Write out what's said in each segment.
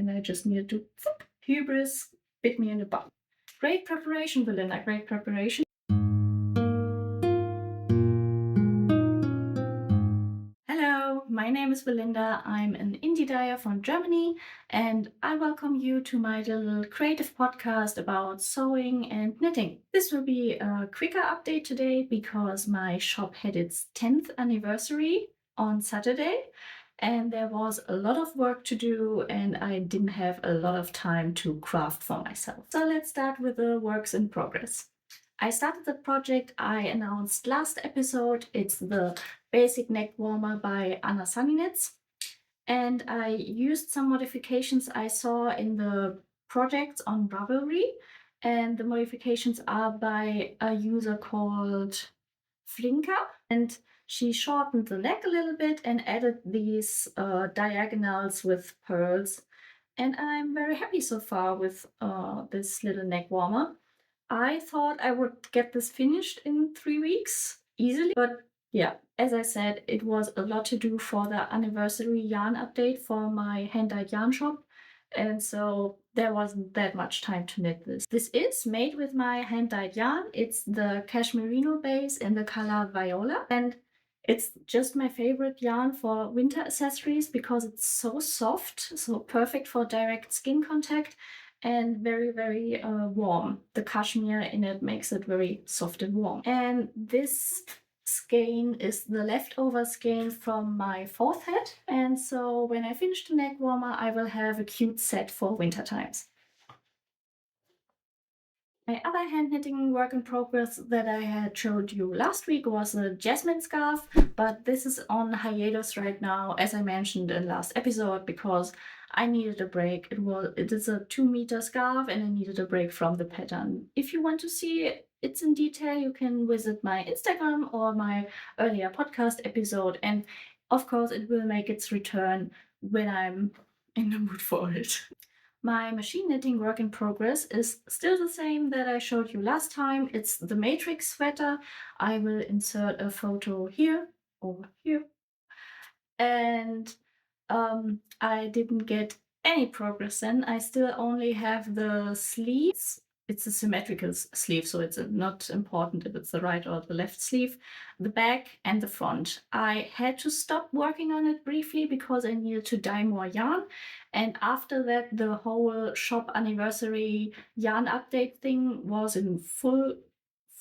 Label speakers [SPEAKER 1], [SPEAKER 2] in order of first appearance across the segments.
[SPEAKER 1] and I just needed to hubris bit me in the butt. Great preparation, Belinda, great preparation. Hello, my name is Belinda. I'm an indie dyer from Germany, and I welcome you to my little creative podcast about sewing and knitting. This will be a quicker update today because my shop had its 10th anniversary on Saturday, and there was a lot of work to do, and I didn't have a lot of time to craft for myself. So let's start with the works in progress. I started the project I announced last episode. It's the basic neck warmer by Anna Sunny Knits. And I used some modifications I saw in the projects on Ravelry. And the modifications are by a user called Flinka. And she shortened the neck a little bit and added these diagonals with pearls. And I'm very happy so far with this little neck warmer. I thought I would get this finished in 3 weeks easily, but yeah, as I said, it was a lot to do for the anniversary yarn update for my hand-dyed yarn shop, and so there wasn't that much time to knit this. This is made with my hand-dyed yarn. It's the Cashmerino base in the color Viola, and it's just my favorite yarn for winter accessories because it's so soft, so perfect for direct skin contact, and very, very warm. The cashmere in it makes it very soft and warm. And this skein is the leftover skein from my fourth hat. And so when I finish the neck warmer, I will have a cute set for winter times. My other hand knitting work in progress that I had showed you last week was a jasmine scarf, but this is on hiatus right now, as I mentioned in last episode, because I needed a break. It is a 2-meter scarf and I needed a break from the pattern. If you want to see it's in detail, you can visit my Instagram or my earlier podcast episode, and of course it will make its return when I'm in the mood for it. My machine knitting work in progress is still the same that I showed you last time. It's the matrix sweater. I will insert a photo here or here. And I didn't get any progress then. I still only have the sleeves. It's a symmetrical sleeve, so it's not important if it's the right or the left sleeve, the back and the front. I had to stop working on it briefly because I needed to dye more yarn. And after that, the whole shop anniversary yarn update thing was in full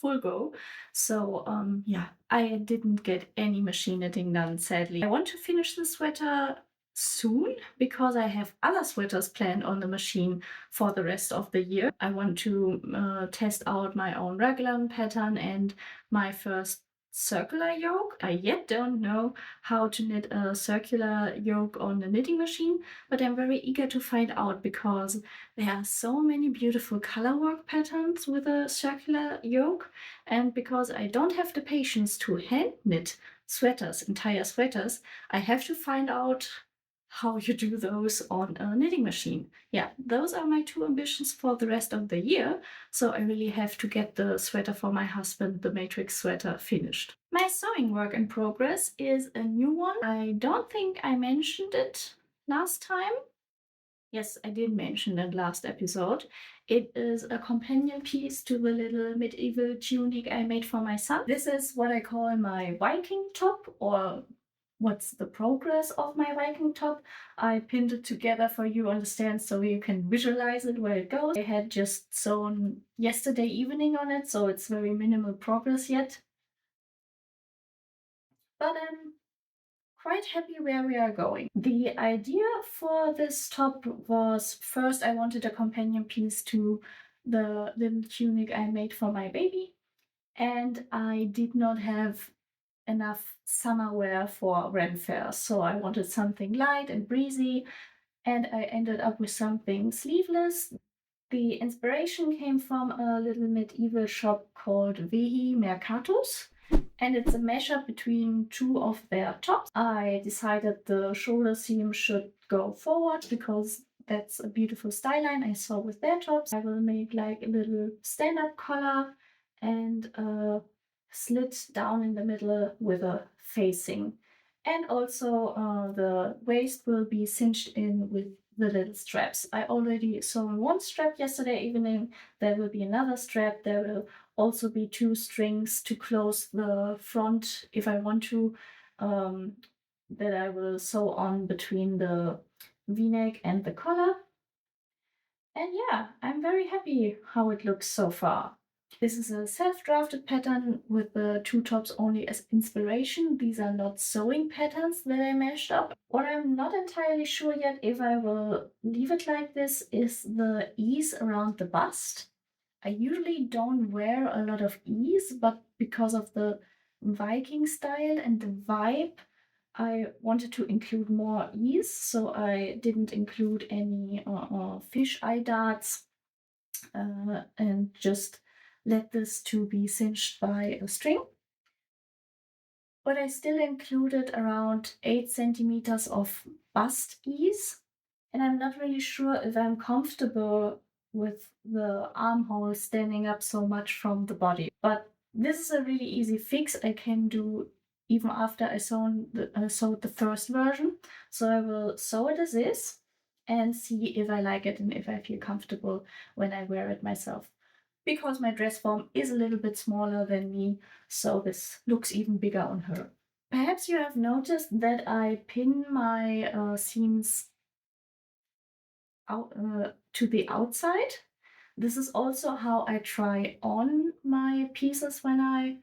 [SPEAKER 1] go. So yeah, I didn't get any machine knitting done, sadly. I want to finish the sweater soon because I have other sweaters planned on the machine for the rest of the year. I want to test out my own raglan pattern and my first circular yoke. I yet don't know how to knit a circular yoke on the knitting machine, but I'm very eager to find out because there are so many beautiful color work patterns with a circular yoke, and because I don't have the patience to hand knit sweaters, entire sweaters, I have to find out how you do those on a knitting machine. Yeah, those are my 2 ambitions for the rest of the year. So I really have to get the sweater for my husband, the matrix sweater, finished. My sewing work in progress is a new one. I don't think I mentioned it last time. Yes, I did mention that last episode. It is a companion piece to the little medieval tunic I made for my son. This is what I call my Viking top, or what's the progress of my Viking top. I pinned it together for you, understand, so you can visualize it where it goes. I had just sewn yesterday evening on it, so it's very minimal progress yet. But I'm quite happy where we are going. The idea for this top was, first I wanted a companion piece to the little tunic I made for my baby, and I did not have enough summer wear for Renfair, so I wanted something light and breezy, and I ended up with something sleeveless. The inspiration came from a little medieval shop called Vehi Mercatus, and it's a mashup between 2 of their tops. I decided the shoulder seam should go forward because that's a beautiful style line I saw with their tops. I will make like a little stand-up collar and a slit down in the middle with a facing. And also the waist will be cinched in with the little straps. I already sewn one strap yesterday evening. There will be another strap. There will also be two strings to close the front if I want to, um, that I will sew on between the v-neck and the collar. And yeah, I'm very happy how it looks so far. This is a self-drafted pattern with the two tops only as inspiration. These are not sewing patterns that I mashed up. What I'm not entirely sure yet if I will leave it like this is the ease around the bust. I usually don't wear a lot of ease, but because of the Viking style and the vibe, I wanted to include more ease, so I didn't include any fish eye darts and just let this to be cinched by a string. But I still included around 8 centimeters of bust ease, and I'm not really sure if I'm comfortable with the armhole standing up so much from the body. But this is a really easy fix I can do even after I sewed the first version. So I will sew it as is and see if I like it and if I feel comfortable when I wear it myself. Because my dress form is a little bit smaller than me, so this looks even bigger on her. Perhaps you have noticed that I pin my seams out to the outside. This is also how I try on my pieces when I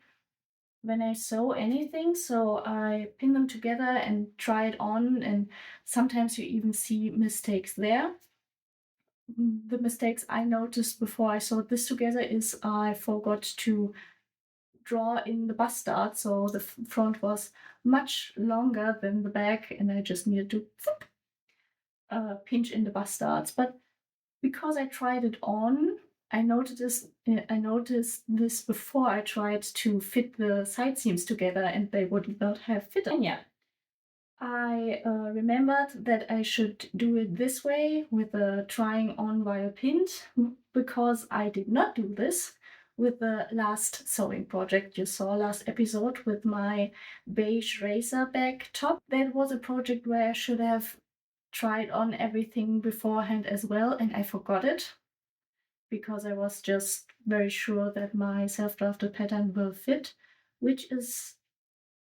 [SPEAKER 1] sew anything. So I pin them together and try it on, and sometimes you even see mistakes there. The mistakes I noticed before I sewed this together is I forgot to draw in the bust dart, so the front was much longer than the back, and I just needed to pinch in the bust darts. But because I tried it on, I noticed this before I tried to fit the side seams together, and they would not have fit. And yeah, I remembered that I should do it this way with the trying on while pinned because I did not do this with the last sewing project you saw last episode with my beige racer back top. That was a project where I should have tried on everything beforehand as well, and I forgot it because I was just very sure that my self-drafted pattern will fit, which is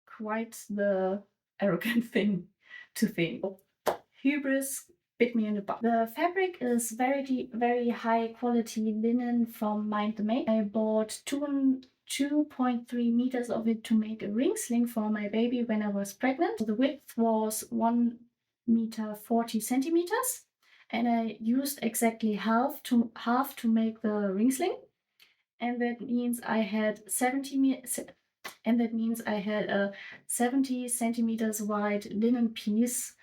[SPEAKER 1] quite the arrogant thing to think. Hubris bit me in the butt. The fabric is very high quality linen from Mind the Maid. I bought 2.3 meters of it to make a ring sling for my baby when I was pregnant. The width was 1 meter 40 centimeters, and I used exactly half to make the ring sling, and that means I had 70 centimeters wide linen piece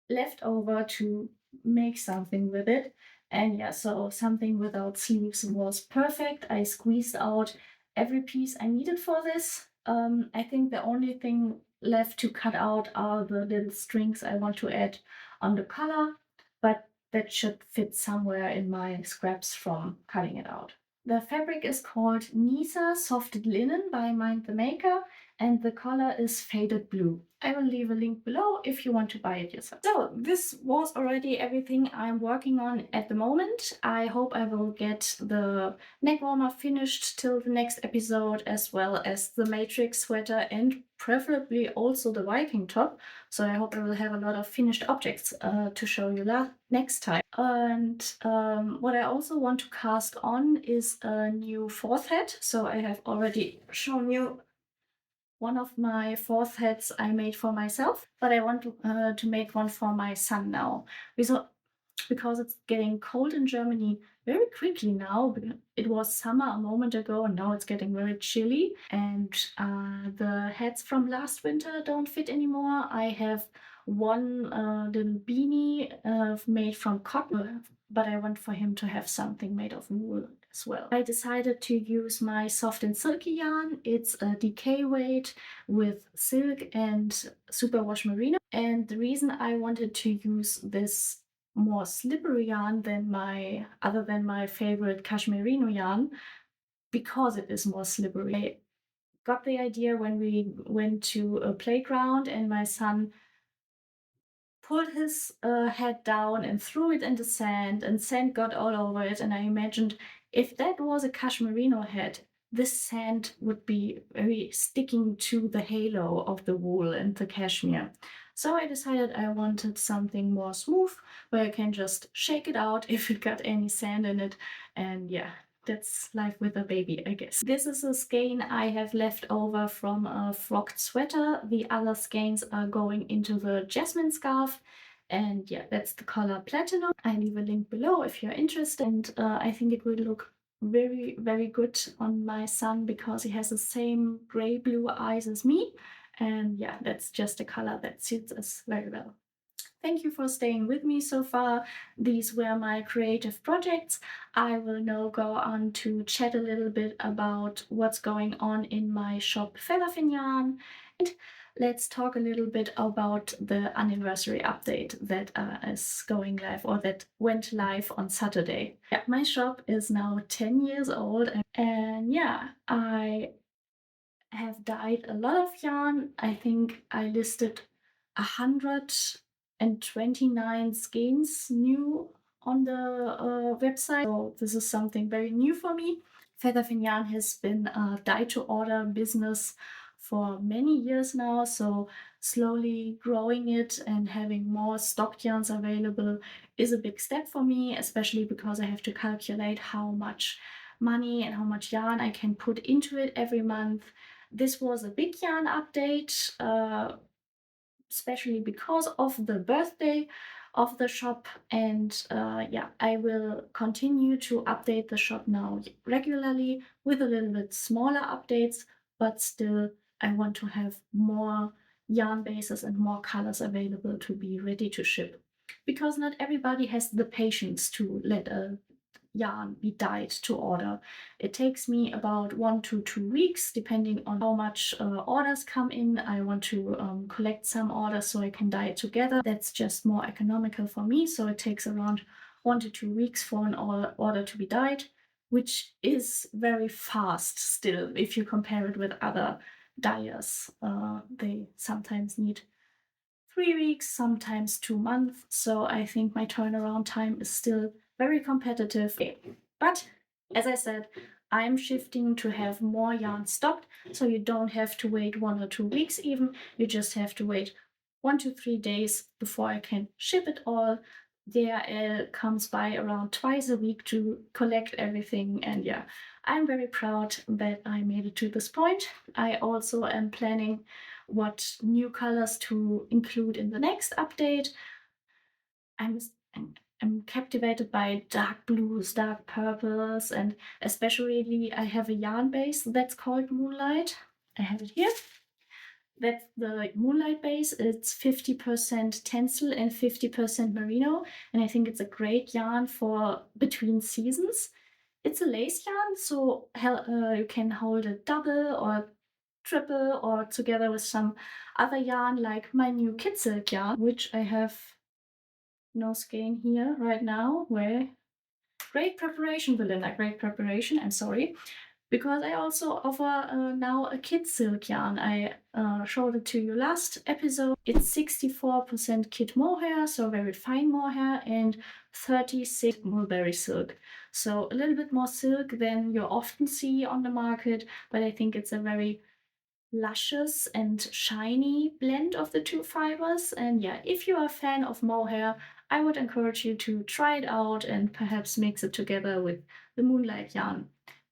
[SPEAKER 1] left over to make something with it. And yeah, so something without sleeves was perfect. I squeezed out every piece I needed for this. I think the only thing left to cut out are the little strings I want to add on the collar, but that should fit somewhere in my scraps from cutting it out. The fabric is called Nisa Softed Linen by Mind the Maker, and the color is faded blue. I will leave a link below if you want to buy it yourself. So this was already everything I'm working on at the moment. I hope I will get the neckwarmer finished till the next episode, as well as the matrix sweater and preferably also the Viking top. So I hope I will have a lot of finished objects to show you next time. And what I also want to cast on is a new fourth hat. So I have already shown you one of my fourth hats I made for myself, but I want to make one for my son now. Because it's getting cold in Germany very quickly now. It was summer a moment ago, and now it's getting very chilly. And the hats from last winter don't fit anymore. I have one little beanie made from cotton, but I want for him to have something made of wool as well. I decided to use my soft and silky yarn. It's a DK weight with silk and superwash merino. And the reason I wanted to use this more slippery yarn than my favorite Cashmerino yarn, because it is more slippery. I got the idea when we went to a playground and my son pulled his head down and threw it in the sand, and sand got all over it. And I imagined if that was a Cashmerino hat, this sand would be very sticking to the halo of the wool and the cashmere. So I decided I wanted something more smooth where I can just shake it out if it got any sand in it. And yeah, that's life with a baby, I guess. This is a skein I have left over from a frocked sweater. The other skeins are going into the jasmine scarf. And yeah, that's the color platinum. I leave a link below if you're interested. And I think it will look very, very good on my son because he has the same gray blue eyes as me. And yeah, that's just a color that suits us very well. Thank you for staying with me so far. These were my creative projects. I will now go on to chat a little bit about what's going on in my shop Featherfin yarn. And let's talk a little bit about the anniversary update that is going live or that went live on Saturday. Yeah, my shop is now 10 years old, and yeah, I have dyed a lot of yarn. I think I listed 129 skeins new on the website. So this is something very new for me. Featherfin Yarn has been a dye-to-order business for many years now, so slowly growing it and having more stock yarns available is a big step for me, especially because I have to calculate how much money and how much yarn I can put into it every month. This was a big yarn update, especially because of the birthday of the shop. And yeah, I will continue to update the shop now regularly with a little bit smaller updates, but still, I want to have more yarn bases and more colors available to be ready to ship. Because not everybody has the patience to let a yarn be dyed to order. It takes me about 1 to 2 weeks, depending on how much orders come in. I want to collect some orders so I can dye it together. That's just more economical for me. So it takes around 1 to 2 weeks for an order to be dyed, which is very fast still if you compare it with other dyers. They sometimes need 3 weeks, sometimes 2 months. So I think my turnaround time is still very competitive. But as I said, I'm shifting to have more yarn stocked, so you don't have to wait 1 or 2 weeks even. You just have to wait 1 to 3 days before I can ship it all. DRL comes by around twice a week to collect everything, and yeah, I'm very proud that I made it to this point. I also am planning what new colors to include in the next update. I'm I'm captivated by dark blues, dark purples, and especially I have a yarn base that's called Moonlight. I have it here. That's the Moonlight base. It's 50% tencel and 50% merino, and I think it's a great yarn for between seasons. It's a lace yarn, so you can hold it double or triple or together with some other yarn like my new kid silk yarn, which I have no skein here right now. Where great preparation, Belinda, great preparation. I'm sorry. Because I also offer now a kid silk yarn. I showed it to you last episode. It's 64% kid mohair, so very fine mohair, and 36 mulberry silk. So a little bit more silk than you often see on the market, but I think it's a very luscious and shiny blend of the two fibers. And yeah, if you're a fan of mohair, I would encourage you to try it out and perhaps mix it together with the Moonlight yarn.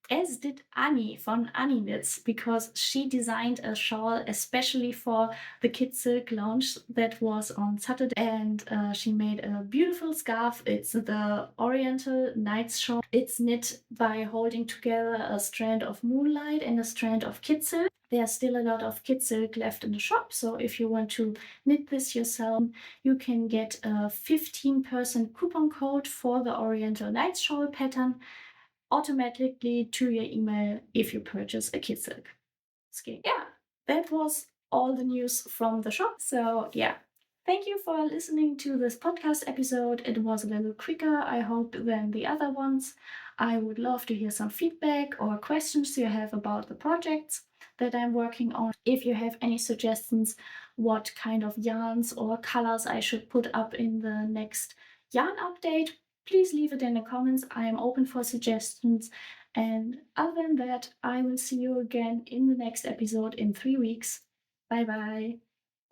[SPEAKER 1] As did Annie von Annie Knits, because she designed a shawl especially for the Kid Silk launch that was on Saturday. And she made a beautiful scarf. It's the Oriental Nights shawl. It's knit by holding together a strand of Moonlight and a strand of Kid Silk. There's still a lot of Kid Silk left in the shop, so if you want to knit this yourself, you can get a 15% coupon code for the Oriental Nights shawl pattern automatically to your email if you purchase a Kid Silk skein. Yeah, that was all the news from the shop. So yeah, thank you for listening to this podcast episode. It was a little quicker, I hope, than the other ones. I would love to hear some feedback or questions you have about the projects. that I'm working on. If you have any suggestions what kind of yarns or colors I should put up in the next yarn update, please leave it in the comments. I am open for suggestions. And other than that, I will see you again in the next episode in 3 weeks. Bye bye.